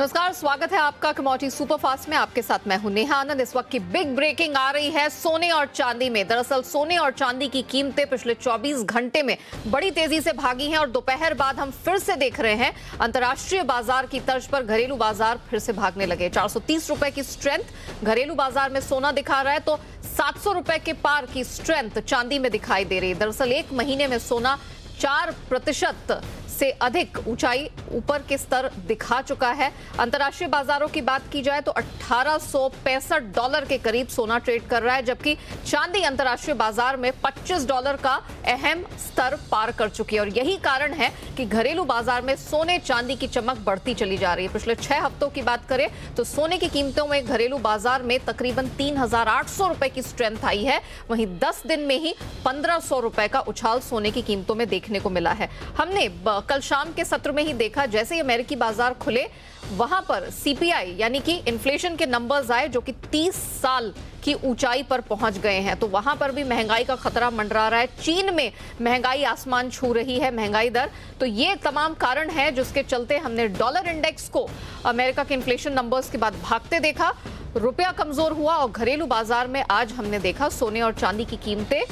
नमस्कार, स्वागत है आपका कमोडिटी सुपरफास्ट में। आपके साथ मैं हूं नेहा आनंद। इस वक्त की बिग ब्रेकिंग आ रही है सोने और चांदी में। दरअसल सोने और चांदी की कीमतें पिछले 24 घंटे में बड़ी तेजी से भागी हैं और दोपहर बाद हम फिर से देख रहे हैं अंतर्राष्ट्रीय बाजार की तर्ज पर घरेलू बाजार फिर से भागने लगे। 430 रुपए की स्ट्रेंथ घरेलू बाजार में सोना दिखा रहा है तो 700 रुपए के पार की स्ट्रेंथ चांदी में दिखाई दे रही है। दरअसल एक महीने में सोना 4% से अधिक ऊंचाई ऊपर के स्तर दिखा चुका है। अंतर्राष्ट्रीय बाजारों की बात की जाए तो $1865 के करीब सोना ट्रेड कर रहा है, जबकि चांदी अंतर्राष्ट्रीय बाजार में $25 का अहम स्तर पार कर चुकी है। और यही कारण है कि घरेलू बाजार में सोने चांदी की चमक बढ़ती चली जा रही है। पिछले 6 हफ्तों की बात करें तो सोने की कीमतों में घरेलू बाजार में तकरीबन 3800 रुपए की स्ट्रेंथ आई है। वहीं 10 दिन में ही 1500 रुपए का उछाल सोने की कीमतों में देखने को मिला है। हमने कल शाम के सत्र में ही देखा, जैसे ही अमेरिकी बाजार खुले वहां पर सीपीआई यानी कि इन्फ्लेशन के नंबर्स आए जो कि 30 साल की ऊंचाई पर पहुंच गए हैं, तो वहां पर भी महंगाई का खतरा मंडरा रहा है। चीन में महंगाई आसमान छू रही है, महंगाई दर। तो ये तमाम कारण है जिसके चलते हमने डॉलर इंडेक्स को अमेरिका के इन्फ्लेशन नंबर्स के बाद भागते देखा। रुपया कमजोर हुआ और घरेलू बाजार में आज हमने देखा सोने और चांदी की कीमतें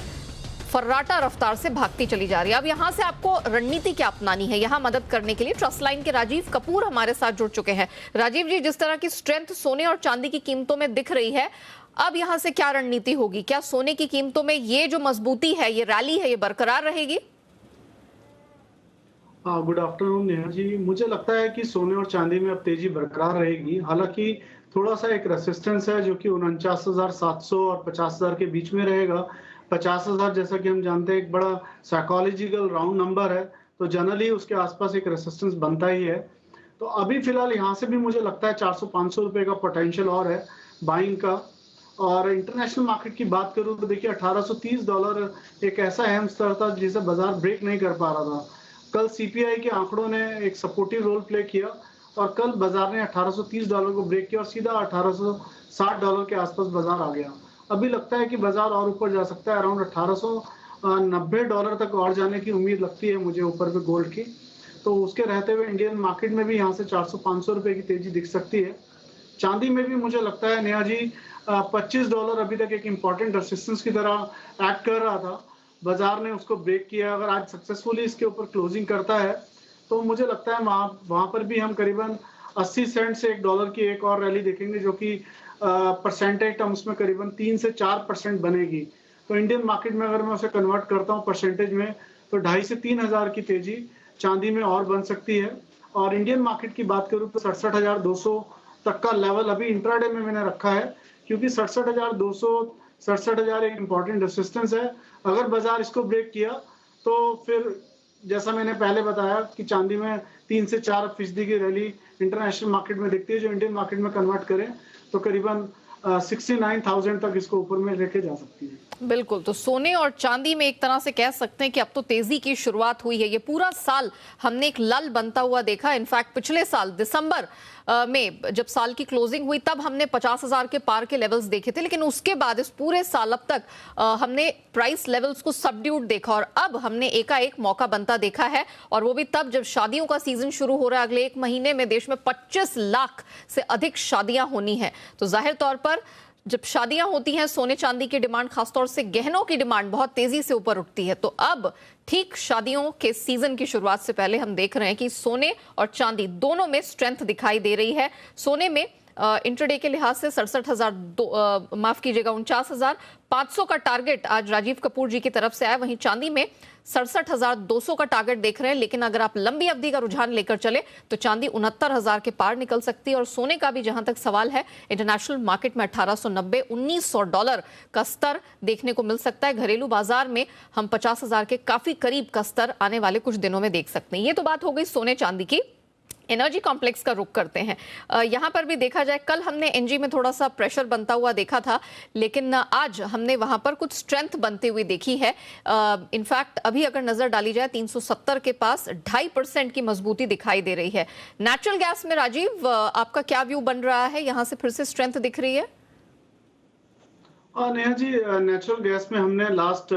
फर्राटा रफ्तार से भागती चली जा रही है। अब यहां से आपको रणनीति क्या अपनानी है, यहां मदद करने के लिए ट्रस्ट लाइन के राजीव कपूर हमारे साथ जुड़ चुके हैं। राजीव जी, जिस तरह की स्ट्रेंथ सोने और चांदी की कीमतों में दिख रही है, अब यहां से क्या रणनीति होगी? क्या सोने की कीमतों में ये जो मजबूती है, ये रैली है, ये बरकरार रहेगी? Good afternoon Neha ji. मुझे लगता है कि सोने और चांदी में अब तेजी बरकरार रहेगी। हालांकि थोड़ा सा एक रेसिस्टेंस है जो कि 49,700 और 50,000 के बीच में रहेगा। 50,000 जैसा कि हम जानते हैं एक बड़ा साइकोलॉजिकल राउंड नंबर है, तो जनरली उसके आसपास एक रेसिस्टेंस बनता ही है। तो अभी फिलहाल यहाँ से भी मुझे लगता है 400-500 रुपए का पोटेंशियल और है बाइंग का। और इंटरनेशनल मार्केट की बात करूँ तो देखिए $1830 एक ऐसा अहम स्तर था जिसे बाजार ब्रेक नहीं कर पा रहा था। कल सीपीआई के आंकड़ों ने एक सपोर्टिव रोल प्ले किया और कल बाजार ने $1830 को ब्रेक किया और सीधा $1860 के आसपास बाजार आ गया। अभी लगता है कि बाजार और ऊपर जा सकता है, अराउंड $1890 तक और जाने की उम्मीद लगती है मुझे ऊपर पे गोल्ड की। तो उसके रहते हुए इंडियन मार्केट में भी यहाँ से 400-500 रुपए की तेजी दिख सकती है। चांदी में भी मुझे लगता है नेहा जी $25 अभी तक एक इम्पॉर्टेंट रेसिस्टेंस की तरह एक्ट कर रहा था। बाजार ने उसको ब्रेक किया। अगर आज सक्सेसफुली इसके ऊपर क्लोजिंग करता है तो मुझे लगता है वहां पर भी हम करीबन 80 सेंट से $1 की एक और रैली देखेंगे जो कि परसेंटेज टर्म्स में करीबन 3 से 4% बनेगी। तो इंडियन मार्केट में अगर मैं उसे कन्वर्ट करता हूँ परसेंटेज में तो 2,500 से 3,000 की तेजी चांदी में और बन सकती है। और इंडियन मार्केट की बात करूँ तो 67,200 तक का लेवल अभी इंट्राडे में मैंने रखा है, क्योंकि 67,200 67,000 एक इम्पॉर्टेंट रेसिस्टेंस है। अगर बाजार इसको ब्रेक किया तो फिर जैसा मैंने पहले बताया कि चांदी में 3 से 4% की रैली इंटरनेशनल मार्केट में दिखती है, जो इंडियन मार्केट में कन्वर्ट करें तो करीबन 69,000 तक इसको ऊपर में लेके जा सकती है। बिल्कुल, तो सोने और चांदी में एक तरह से कह सकते हैं कि अब तो तेजी की शुरुआत हुई है। ये पूरा साल हमने एक लल बनता हुआ देखा। इनफैक्ट पिछले साल दिसंबर में जब साल की क्लोजिंग हुई तब हमने 50,000 के पार के लेवल्स देखे थे, लेकिन उसके बाद इस पूरे साल अब तक हमने प्राइस लेवल्स को सबड्यूड देखा और अब हमने एकाएक मौका बनता देखा है। और वो भी तब जब शादियों का सीजन शुरू हो रहा है। अगले एक महीने में देश में 25 लाख से अधिक शादियां होनी है। तो जाहिर तौर पर जब शादियां होती हैं, सोने चांदी की डिमांड, खासतौर से गहनों की डिमांड बहुत तेजी से ऊपर उठती है। तो अब ठीक शादियों के सीजन की शुरुआत से पहले हम देख रहे हैं कि सोने और चांदी दोनों में स्ट्रेंथ दिखाई दे रही है। सोने में इंट्राडे के लिहाज से 49,500 का टारगेट आज राजीव कपूर जी की तरफ से आया। वहीं चांदी में 67,200 का टारगेट देख रहे हैं, लेकिन अगर आप लंबी अवधि का रुझान लेकर चले तो चांदी 69,000 के पार निकल सकती है। और सोने का भी जहां तक सवाल है, इंटरनेशनल मार्केट में 1890-1900 का स्तर देखने को मिल सकता है। घरेलू बाजार में हम 50,000 के काफी करीब का स्तर आने वाले कुछ दिनों में देख सकते हैं। ये तो बात हो गई सोने चांदी की। एनर्जी कॉम्प्लेक्स का रुख करते हैं। यहां पर भी देखा जाए, कल हमने एनजी में थोड़ा सा प्रेशर बनता हुआ देखा था, लेकिन आज हमने वहां पर कुछ स्ट्रेंथ बनते हुए देखी है। इनफैक्ट अभी अगर नजर डाली जाए 370 के पास 2.5% की मजबूती दिखाई दे रही है। नेचुरल गैस में राजीव, आपका क्या व्यू बन रहा है? यहां से फिर से स्ट्रेंथ दिख रही है? नेहा जी, नेचुरल गैस में हमने लास्ट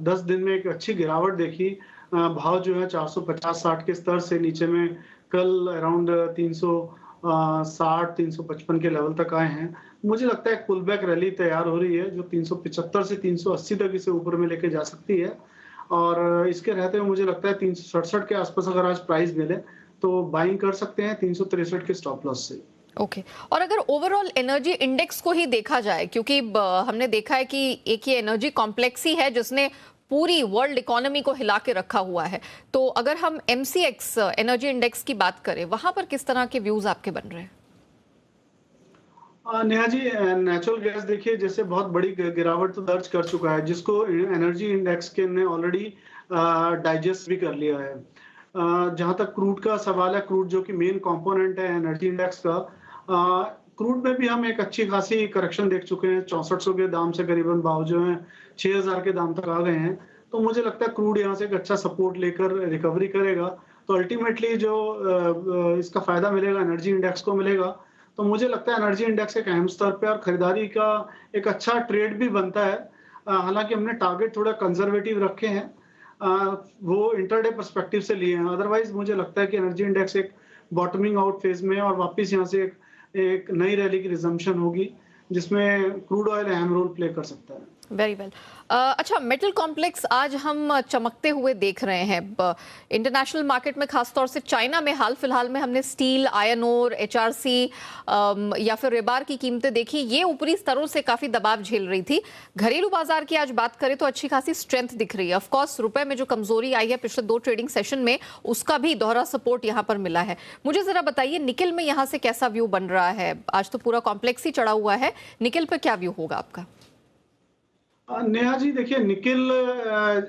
10 दिन में एक अच्छी गिरावट देखी। भाव जो है 450-60 के स्तर से नीचे में कल अराउंड 300 360-355 के लेवल तक आए हैं। मुझे लगता है एक पुल बैक रैली तैयार हो रही है जो 375 से 380 तक इसे ऊपर में लेके जा सकती है और इसके रहते हुए मुझे लगता है 367 के आसपास अगर आज प्राइस मिले तो बाइंग कर सकते हैं 363 के स्टॉप लॉस से। ओके और अगर ओवरऑल एनर्जी इंडेक्स को ही देखा जाए, क्योंकि हमने देखा है कि एक ये एनर्जी कॉम्प्लेक्स ही है जिसने पूरी वर्ल्ड इकोनॉमी को हिला के रखा हुआ है, तो अगर हम एमसीएक्स एनर्जी इंडेक्स की बात करें, वहां पर किस तरह के व्यूज आपके बन रहे हैं? नेहा जी, नेचुरल गैस देखिए जैसे बहुत बड़ी गिरावट तो दर्ज कर चुका है जिसको एनर्जी इंडेक्स के ने ऑलरेडी डाइजेस्ट भी कर लिया है। जहां तक क्रूड का सवाल है, क्रूड जो कि मेन कंपोनेंट है एनर्जी इंडेक्स का, क्रूड में भी हम एक अच्छी खासी करेक्शन देख चुके हैं। 6400 के दाम से करीबन भाव जो है 6000 के दाम तक आ गए हैं। तो मुझे लगता है क्रूड यहाँ से एक अच्छा सपोर्ट लेकर रिकवरी करेगा तो अल्टीमेटली जो इसका फायदा मिलेगा एनर्जी इंडेक्स को मिलेगा। तो मुझे लगता है एनर्जी इंडेक्स एक अहम स्तर पे और खरीदारी का एक अच्छा ट्रेड भी बनता है। हालांकि हमने टारगेट थोड़ा कंजर्वेटिव रखे हैं, वो इंटरडे पर्सपेक्टिव से लिए हैं। अदरवाइज मुझे लगता है कि एनर्जी इंडेक्स एक बॉटमिंग आउट फेज में और वापस यहाँ से एक नई रैली की रिजम्पशन होगी जिसमें क्रूड ऑयल अहम रोल प्ले कर सकता है। Very well. अच्छा, मेटल कॉम्प्लेक्स आज हम चमकते हुए देख रहे हैं इंटरनेशनल मार्केट में, खासतौर से चाइना में। हाल फिलहाल में हमने स्टील, आयरन ओर, एचआरसी या फिर रेबार की कीमतें देखी, ये ऊपरी स्तरों से काफी दबाव झेल रही थी। घरेलू बाजार की आज बात करें तो अच्छी खासी स्ट्रेंथ दिख रही है। ऑफ कोर्स रुपए में जो कमजोरी आई है पिछले 2 ट्रेडिंग सेशन में, उसका भी दोहरा सपोर्ट यहाँ पर मिला है। मुझे जरा बताइए निकेल में यहाँ से कैसा व्यू बन रहा है? आज तो पूरा कॉम्प्लेक्स ही चढ़ा हुआ है, निकेल पर क्या व्यू होगा आपका? नेहा जी देखिए, निकेल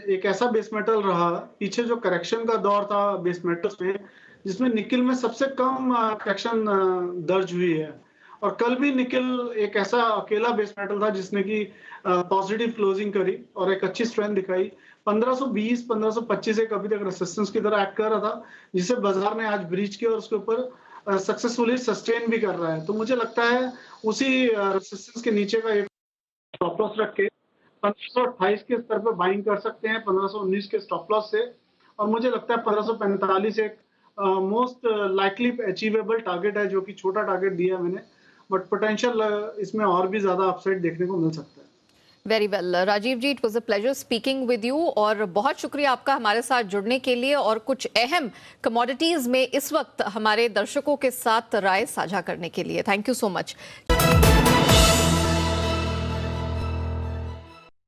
एक ऐसा बेस मेटल रहा, पीछे जो करेक्शन का दौर था बेस मेटल्स में, जिसमें निकेल में सबसे कम करेक्शन दर्ज हुई है। और कल भी निकेल एक ऐसा अकेला बेस मेटल था जिसने की पॉजिटिव क्लोजिंग करी और एक अच्छी स्ट्रेंथ दिखाई। 1520-1525 एक अभी तक रेसिस्टेंस की तरह एक्ट कर रहा था, जिसे बाजार ने आज ब्रीच किया और उसके ऊपर सक्सेसफुली सस्टेन भी कर रहा है। तो मुझे लगता है उसी रेसिस्टेंस के नीचे का एक स्टॉप लॉस रख के 1528 के स्तर पर बाइंग कर सकते हैं 1519 के स्टॉप लॉस से। और मुझे लगता है 1545 एक मोस्ट लाइकली अचीवेबल टारगेट है, जो कि छोटा टारगेट दिया है मैंने, बट पोटेंशियल इसमें और भी ज्यादा अपसाइड देखने को मिल सकता है। Very well Rajiv ji, it was a pleasure speaking with you और बहुत शुक्रिया आपका हमारे साथ जुड़ने के लिए और कुछ अहम कमोडिटीज में इस वक्त हमारे दर्शकों के साथ राय साझा करने के लिए। Thank you so much.